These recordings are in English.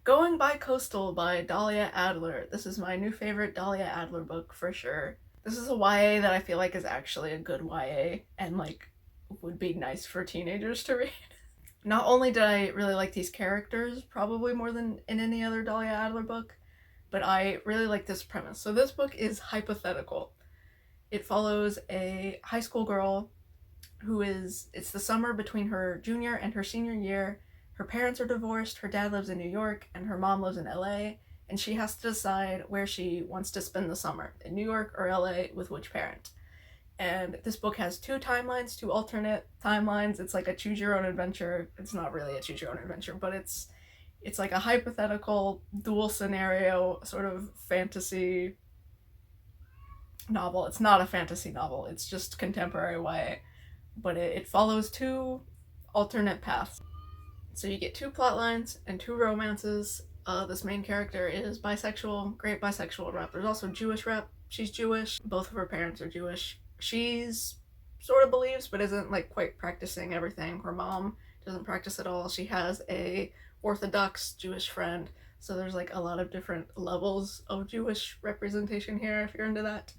Going Bicoastal by Dahlia Adler. This is my new favorite Dahlia Adler book for sure. This is a YA that I feel like is actually a good YA and like would be nice for teenagers to read. Not only did I really like these characters, probably more than in any other Dahlia Adler book, but I really like this premise. So this book is hypothetical. It follows a high school girl it's the summer between her junior and her senior year. Her parents are divorced, her dad lives in New York, and her mom lives in LA, and she has to decide where she wants to spend the summer, in New York or LA, with which parent. And this book has two timelines, two alternate timelines. It's like a choose your own adventure. It's not really a choose your own adventure, but it's like a hypothetical dual scenario sort of fantasy novel. It's not a fantasy novel, it's just contemporary YA, but it follows two alternate paths. So you get two plot lines and two romances. This main character is bisexual, great bisexual rep. There's also Jewish rep. She's Jewish. Both of her parents are Jewish. She's sort of believes, but isn't like quite practicing everything. Her mom doesn't practice at all. She has a Orthodox Jewish friend. So there's like a lot of different levels of Jewish representation here if you're into that.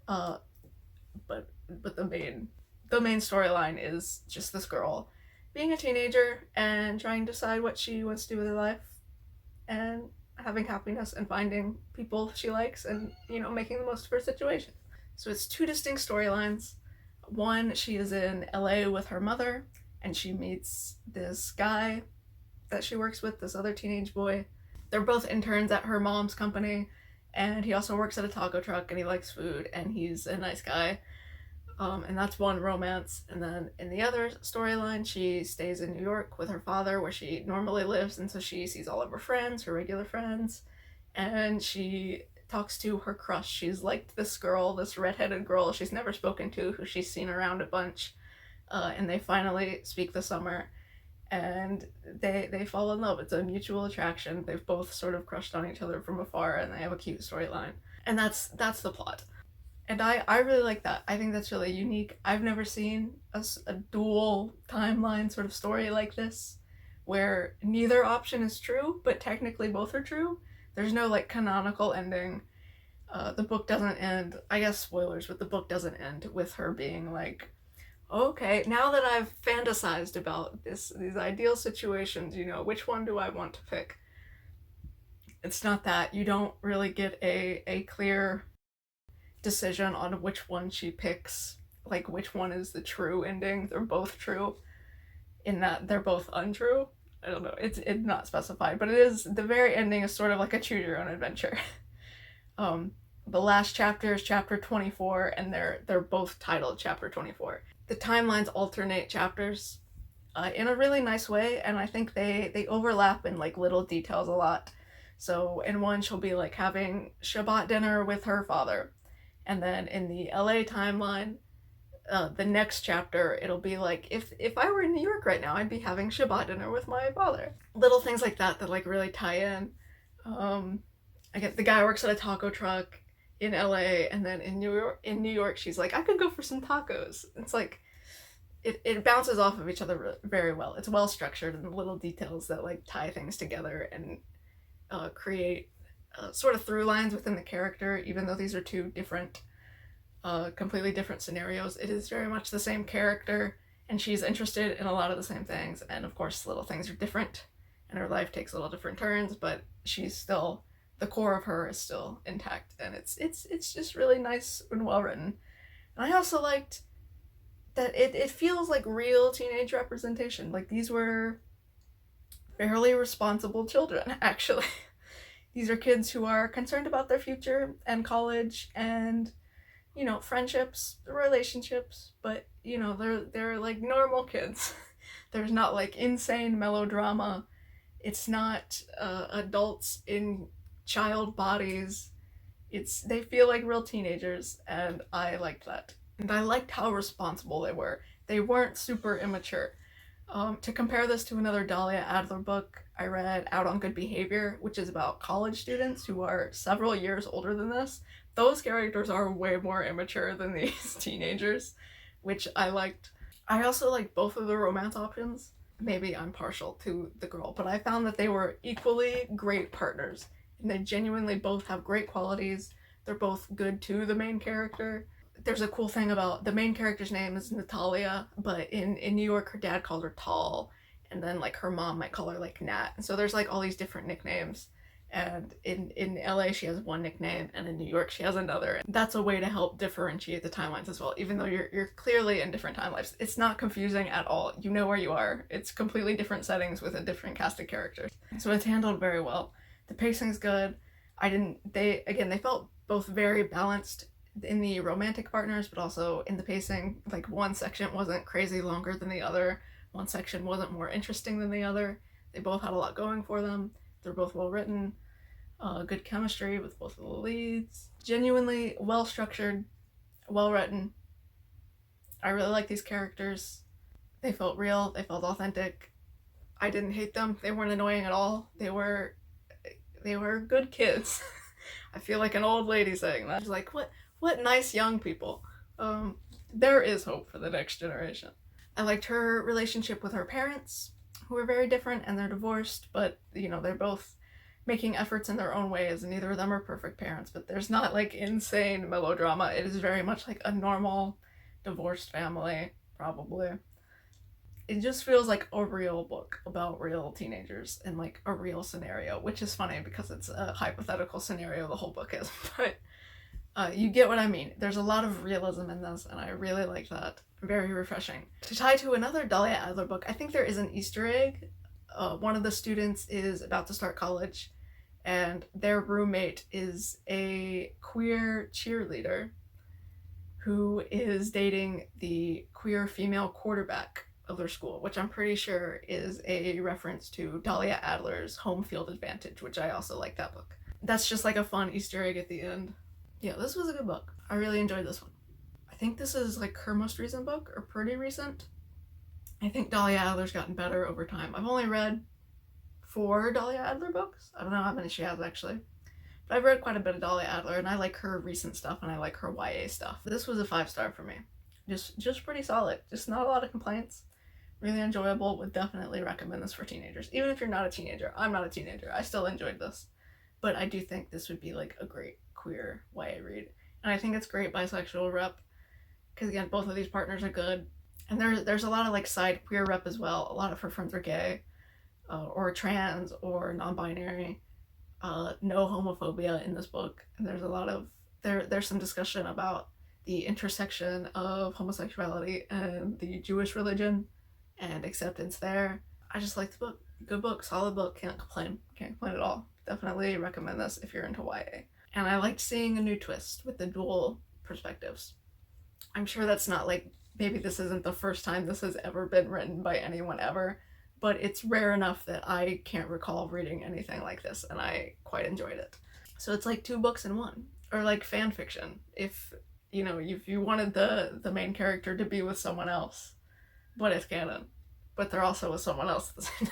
But the main storyline is just this girl being a teenager and trying to decide what she wants to do with her life and having happiness and finding people she likes and, making the most of her situation. So it's two distinct storylines. One, she is in LA with her mother and she meets this guy that she works with, this other teenage boy. They're both interns at her mom's company, and he also works at a taco truck and he likes food and he's a nice guy. And that's one romance. And then in the other storyline, she stays in New York with her father where she normally lives, and so she sees all of her friends, her regular friends, and she talks to her crush. She's liked this girl, this redheaded girl she's never spoken to, who she's seen around a bunch, and they finally speak this summer, and they fall in love. It's a mutual attraction. They've both sort of crushed on each other from afar, and they have a cute storyline. And that's the plot. And I really like that. I think that's really unique. I've never seen a dual timeline sort of story like this, where neither option is true, but technically both are true. There's no like canonical ending. The book doesn't end, I guess spoilers, but the book doesn't end with her being like, okay, now that I've fantasized about these ideal situations, which one do I want to pick? It's not that. You don't really get a clear decision on which one she picks, like which one is the true ending. They're both true in that they're both untrue. I don't know, it's not specified, but it is, the very ending is sort of like a choose your own adventure. The last chapter is chapter 24, and they're both titled chapter 24. The timelines alternate chapters in a really nice way, and I think they overlap in like little details a lot. So in one, she'll be like having Shabbat dinner with her father, and then in the LA timeline, the next chapter, it'll be like, if I were in New York right now, I'd be having Shabbat dinner with my father. Little things like that like really tie in. I get the guy works at a taco truck in LA, and then in New York, she's like, I could go for some tacos. It's like, it bounces off of each other very well. It's well structured, and the little details that like tie things together and create sort of through lines within the character. Even though these are two different, completely different scenarios, it is very much the same character, and she's interested in a lot of the same things. And of course, little things are different, and her life takes little different turns, but she's still, the core of her is still intact, and it's just really nice and well written. And I also liked that it feels like real teenage representation. Like, these were fairly responsible children, actually. These are kids who are concerned about their future and college and, friendships, relationships, but, they're like normal kids. There's not like insane melodrama. It's not adults in child bodies. They feel like real teenagers, and I liked that. And I liked how responsible they were. They weren't super immature. To compare this to another Dahlia Adler book I read, Out on Good Behavior, which is about college students who are several years older than this, those characters are way more immature than these teenagers, which I liked. I also like both of the romance options. maybe I'm partial to the girl, but I found that they were equally great partners. And they genuinely both have great qualities. They're both good to the main character. There's a cool thing about the main character's name is Natalia, but in New York, her dad called her Tall, and then like her mom might call her like Nat. And so there's like all these different nicknames. And in LA, she has one nickname, and in New York, she has another. And that's a way to help differentiate the timelines as well, even though you're clearly in different timelines. It's not confusing at all. You know where you are. It's completely different settings with a different cast of characters. So it's handled very well. The pacing's good. They felt both very balanced in the romantic partners, but also in the pacing. Like one section wasn't crazy longer than the other. One section wasn't more interesting than the other. They both had a lot going for them. They're both well written. Good chemistry with both of the leads. Genuinely well structured, well written. I really like these characters. They felt real. They felt authentic. I didn't hate them. They weren't annoying at all. They were good kids. I feel like an old lady saying that. It's like, what nice young people. There is hope for the next generation. I liked her relationship with her parents, who are very different, and they're divorced, but they're both making efforts in their own ways, and neither of them are perfect parents, but there's not like insane melodrama. It is very much like a normal divorced family, probably. It just feels like a real book about real teenagers in like a real scenario, which is funny because it's a hypothetical scenario, the whole book is, but you get what I mean. There's a lot of realism in this, and I really like that. Very refreshing. To tie to another Dahlia Adler book, I think there is an Easter egg. One of the students is about to start college, and their roommate is a queer cheerleader who is dating the queer female quarterback of their school, which I'm pretty sure is a reference to Dahlia Adler's Home Field Advantage, which I also like that book. That's just like a fun Easter egg at the end. Yeah, this was a good book. I really enjoyed this one. I think this is like her most recent book, or pretty recent. I think Dahlia Adler's gotten better over time. I've only read 4 Dahlia Adler books. I don't know how many she has actually. But I've read quite a bit of Dahlia Adler, and I like her recent stuff, and I like her YA stuff. This was a 5-star for me. Just pretty solid. Just not a lot of complaints. Really enjoyable. Would definitely recommend this for teenagers. Even if you're not a teenager. I'm not a teenager. I still enjoyed this. But I do think this would be like a great queer YA read. And I think it's great bisexual rep. Because again, both of these partners are good. And there's a lot of like side queer rep as well. A lot of her friends are gay. Or trans, or non-binary. No homophobia in this book. And there's a lot of... There's some discussion about the intersection of homosexuality and the Jewish religion. And acceptance there. I just like the book. Good book, solid book, can't complain at all. Definitely recommend this if you're into YA. And I liked seeing a new twist with the dual perspectives. I'm sure that's not like, maybe this isn't the first time this has ever been written by anyone ever, but it's rare enough that I can't recall reading anything like this, and I quite enjoyed it. So it's like 2 books in one, or like fan fiction, if you wanted the main character to be with someone else, but it's canon, but they're also with someone else at the same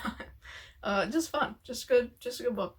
time. Just fun, just a good book.